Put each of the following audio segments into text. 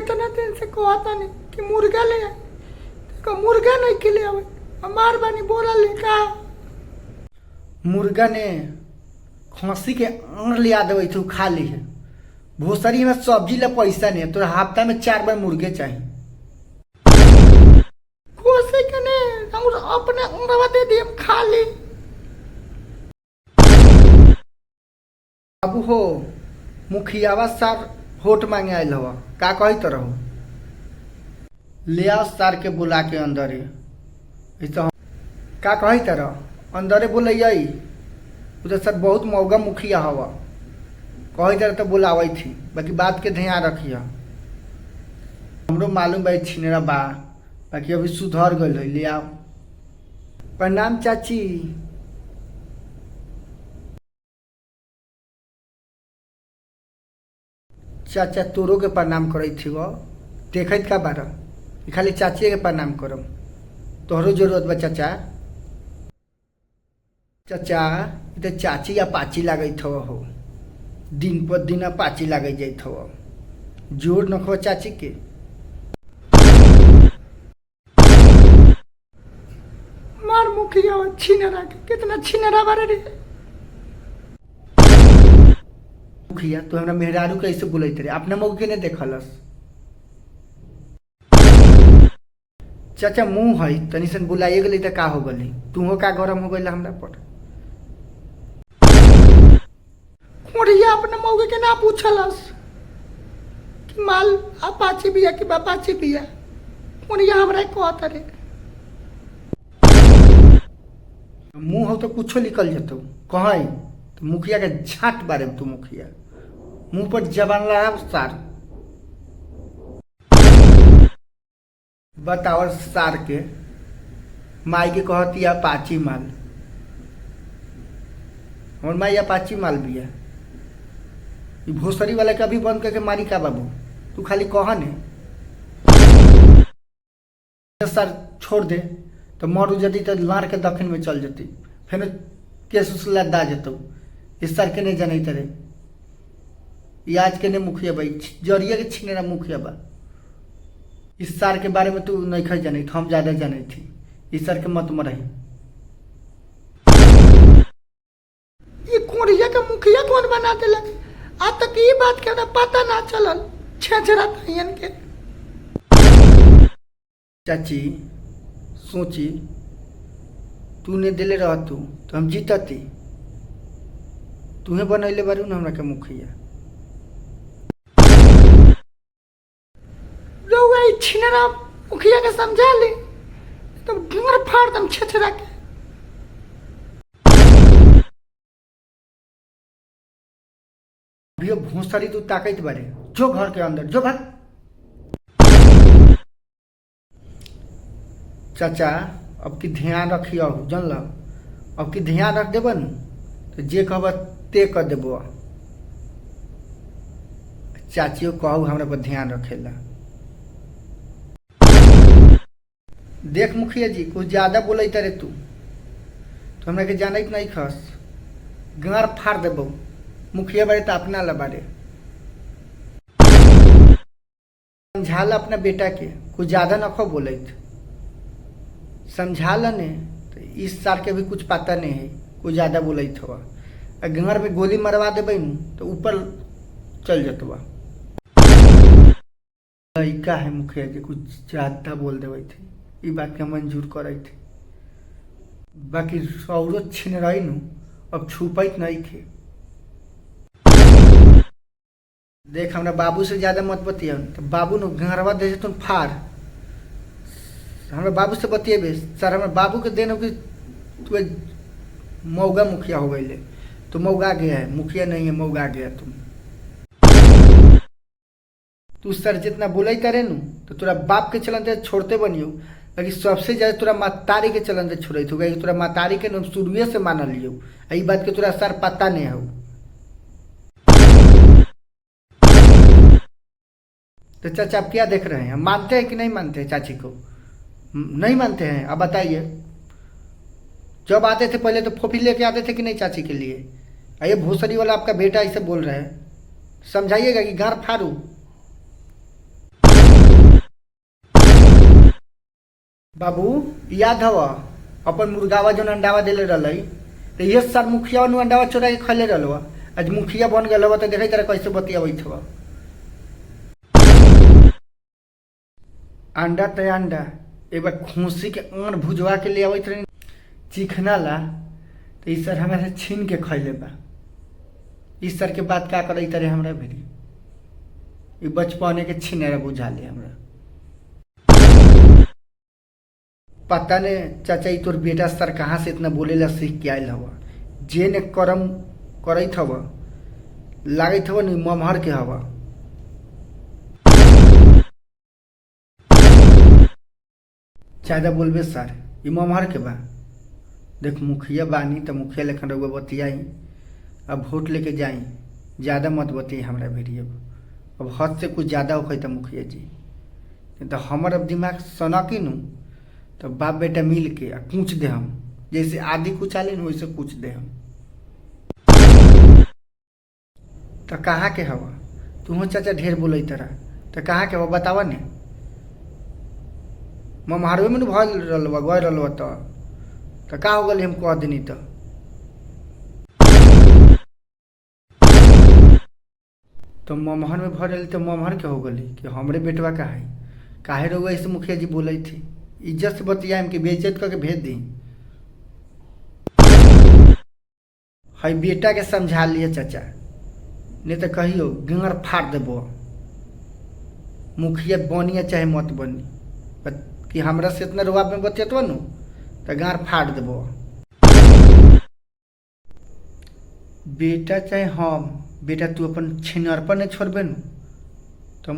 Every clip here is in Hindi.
कितना दिन से कहता नहीं कि मुर्गा ले आए, तो मुर्गा नहीं के ले आवे। हमार बानी बोला ले का मुर्गा ने खसी के अंग लिया देवे तू खा ली है। भोसरी में सब्जी ला पैसा नहीं है, तो हफ्ता में 4 बार मुर्गे चाहिए। खोसे के ने हम अपने अंगवा दे दिए हम खा ली। बाबू हो मुखियावा सार होट मांगे आयल हवा का कही तरह ले आओ सार के बुला के अंदर तो का कही तरह अंदर बुलैई उधर सर बहुत मौगा मुखिया हवा कही तरह तो बुलावई थी, बाकी बात के ध्यान रखिए। हमरो मालूम भाई छिनेरा बा, बाकी अभी सुधर गल ले आओ। प्रणाम चाची। चाचा तोरो के प्रणाम करे थी वो देखत का बार खाली चाची के प्रणाम करम, तोहरो जरूरत बा चाचा। चाचा तो चाची या पाची लागत हो, दिन पर दिन पाची लग जात हो, जोर नखो चाची के। मार मुखिया छिनरा के कितना छिनरा बारे रे। मुखिया तो हमरा मेहरारू कैसे बुलैत रे, अपने मौके ने देखलस। चाचा मुंह है तनी सन बुलाइए गली तो का हो गली, तू का गरम हो गई हमरा पर। मुड़िया अपने मौके के ना पूछलस कि माल अपाची बिया कि बापाची बिया। मुड़िया हमरा कहत रे मुंह हो तो कुछो निकल जतो कहीं तो मुखिया के झाट बारे तू मुखिया मुंह पर जबान लड़ा सार। बताओ सार के माई के कहती अपाची माल, और माई अपाची माल बिया। भोसरी वाला का भी बंद करके मारी का बाबू, तू खाली कह ने सर छोड़ दे तो मर जती तो लार के दक्षिण में चल जती, फिर केस लद्दा जतो। इस सर के नहीं जाने तरे आज के ने मुखिया भाई जरिया के छिनेरा मुखिया बा। इस सर के बारे में तू नहीं खा जानी, हम ज्यादा जाने थी। इस सर के मत मरही। ये कोड़िया का मुखिया कौन बना दे लगे, आज तक ये बात के पता ना चलल छेछरा तयन के। चाची सोची तूने दिले रह तू तो हम जीतती, तुम्हें बनैले बारू ना हमरा के मुखिया। रउआ छिनरा मुखिया के समझा ले तो ढूंढ फाड़ दम छेछरा के। अभी भोसरी तू ताकत बारे, जो घर के अंदर जो भाग। चाचा अब की ध्यान रखियो जानल, अब की ध्यान रख देबन तो जे कहब ते कर देबो। चाचियो कहू हमरा पर ध्यान रखेला। देख मुखिया जी कुछ ज्यादा बोलत रे तू तो हमरा के जानत नहीं खस, गार फाड़ देबो। मुखिया बारे तो अपना ला बारे समझाला अपना बेटा के, कुछ ज्यादा नखो बोलत समझाला ने तो इस साल के भी कुछ पता नहीं है, कुछ ज्यादा बोलत हुआ। घर में गोली मरवा देबे तो ऊपर चल जतवा। लड़का है मुखिया जी कुछ ज्यादा बोल देवे थे, ये बात के मंजूर करे थे। बाकी औरत छिन रही नु अब छुपैत नहीं थे। देख हमरा बाबू से ज्यादा मत बतिया, तो बाबू नु घरवा दे तुम फाड़। हमरा बाबू से बतिएबे सर, हमरा बाबू के देनो कि तू मौगा मुखिया हो गई, तो मौगा गया है, मुखिया नहीं है, मौगा गया तुम। तू सर जितना बोले करे नु तो तोरा बाप के चलते छोड़ते बनियो, बाकी सबसे ज्यादा तोरा मातारी के चलते छोड़े थो, तोरा मातारी के शुरुए से मान लियो। यही बात के तोरा सर पता नहीं हो। तो चाचा आप क्या देख रहे हैं, मानते हैं कि नहीं मानते हैं चाची को? नहीं मानते हैं, अब बताइए। जब आते थे पहले तो फोफी लेके आते थे कि नहीं चाची के लिए? ये भोसरी वाला आपका बेटा ऐसे बोल रहा है, समझाइएगा कि घर फाड़ू। बाबू याद हव अपन मुर्गावा जो अंडावा दिले रही तो ये सर मुखिया अंडावा चोरा के खैले रहो। आज मुखिया बन गए तो देखे तरह कैसे बतियाबत हव। अंडा तो अंडा एक बार खूसी के आन भुजवा के ले आवत रही चिखना ला तो इस सर हमारे छीन के खैले बा। इस सर के बात क्या कर तरह हमरा भेरी ये बचपने के छीने बुझा ले हमरा। पता ने चाचा तोर बेटा सर कहाँ से इतना बोले ला सीख के आयल हवा। जे ने करम करत हवा लागत हवा नहीं ममहर के हवा। ज्यादा बोलबे सर ये ममहर के बा। देख मुखिया बानी तो मुखिया लेखन रहुआ बतियाई अब वोट लेके जाई ज़्यादा मत बतियाई हमरा भेरी। अब हद से कुछ ज़्यादा होता मुखिया जी तो हमर अब दिमाग सनकी नू तो बाप बेटा मिल के कूच दे हम जैसे आदि कुचाले न वैसे कूच दे हम। तो कहाँ के हवा तू चाचा ढेर बोल तरह तो कहाँ के हवा बतावा ने। ममहारवे में भल रहा गए रहा तो का हो गल हम कह देनी तो ममहर में भर रही तो ममहर के हो गली कि हमरे बेटवा का है काहे रहुआ ऐसे मुखिया जी बोले थी। इज्जत से बतिया कि बेइज्जत करके भेज दी। है बेटा के समझा लिए चाचा नहीं तो कहियो गंगर फाड़ देबो। मुखिया बनिया चाहे मत बनी कि हमरा से इतना रुआब में बतियतवा नु तो गार फाड़ देबो। बेटा चाहे हम बेटा तू अपन छिनर पर नहीं छोड़बे नु तो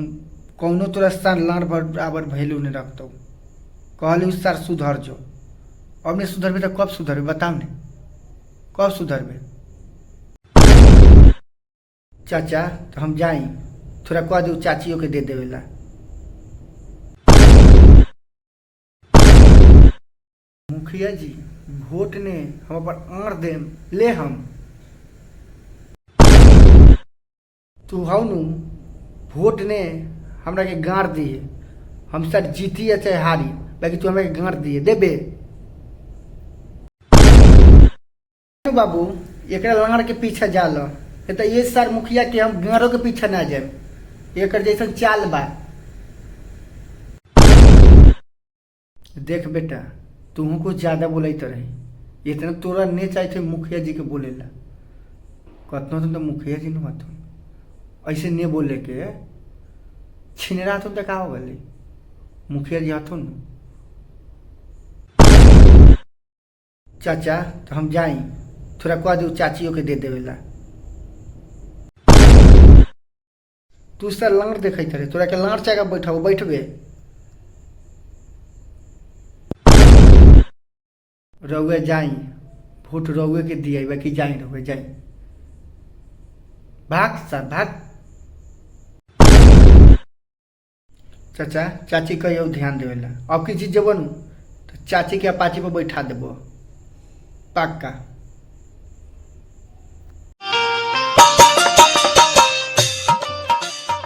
कौनो तोरा स्थान लाड़ बराबर वैल्यू नहीं रखता। कहली उस सर सुधर जो अब नहीं सुधरबे तो कब सुधरबे बताओ ने कब सुधरबे। चाचा तो हम जाई थोड़ा कह दू चाचियों के दे देवेला। मुखिया जी वोट ने हम पर आड़ दे ले हम तू हौ नु वोट ने हमरा के गाड़ दिए हम सर जीती या चाहे हारी बाकी तू हमें गाड़ दिए देबे। बाबू एक लाड़ के पीछे जा लो तो ये सर मुखिया के हम गाड़ों के पीछे ना जाए एक जैसा चाल बा। देख बेटा तू कुछ ज्यादा बोले तो रही इतना तोरा नहीं चाहते मुखिया जी के बोले ला कतनो तो मुखिया जी ने बात ऐसे नहीं बोले के छिनरा तो का हो गली मुखिया जी हाथों न। चाचा तो हम जाई थोड़ा कह दू चाचियों के दे देवेला। तू सर लाड़ देखे थे तोरा के लाड़ चाहे बैठा बैठबे रउए जाई वोट रउए के दिए बाकी जाई रउए जाई भाग सर भाग। चाचा चाची कहियो ध्यान देवेला अब की चीज जब तो चाची के अपाची पर बैठा देबो पक्का।